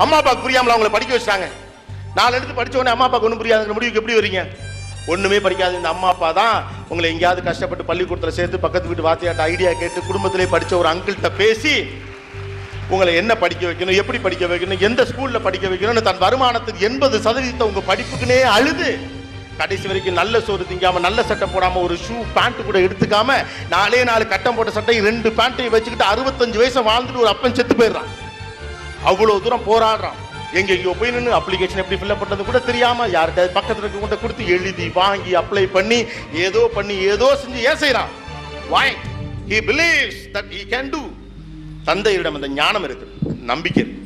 அம்மா அப்பாவுக்கு புரியாமல அவங்களை படிக்க வச்சாங்க. 4 எடுத்து படிச்ச உடனே அம்மா அப்பாவுக்கு ஒன்றும் புரியாதுங்கிற முடிவுக்கு எப்படி வரீங்க? ஒண்ணுமே படிக்காது இந்த அம்மா அப்பா தான் உங்களை எங்கேயாவது கஷ்டப்பட்டு பள்ளிக்கூடத்தில் சேர்த்து பக்கத்து வீட்டு வாத்தியாட்ட ஐடியா கேட்டு குடும்பத்திலே படிச்ச ஒரு அங்கிள்கிட்ட பேசி உங்களை என்ன படிக்க வைக்கணும், எப்படி படிக்க வைக்கணும், எந்த ஸ்கூல்ல படிக்க வைக்கணும்னு தன் வருமானத்துக்கு 80% உங்க படிப்புக்குனே அழுது கடைசி வரைக்கும் நல்ல சோறு திங்காம நல்ல சட்டை போடாம ஒரு ஷூ பேண்ட் கூட எடுத்துக்காம 4 கட்டம் போட்ட சட்டை 2 பேண்ட்டையும் வச்சுக்கிட்டு 65 வயசை வாழ்ந்துட்டு ஒரு அப்பன் செத்து போயிடுறான். அவ்வளவு தூரம் போராடுறான். எங்கெங்கயோ போய் நின்று அப்ளிகேஷன் எப்படி ஃபில் பண்றது கூட தெரியாம யார்கிட்ட பக்கத்துல இருக்க கொண்டு கொடுத்து எழுதி வாங்கி அப்ளை பண்ணி ஏதோ செஞ்சு ஏன் செய்யறான்? Why? He believes that he can do. தந்தையிடம் அந்த ஞானம் இருக்கு, நம்பிக்கை இருக்கு.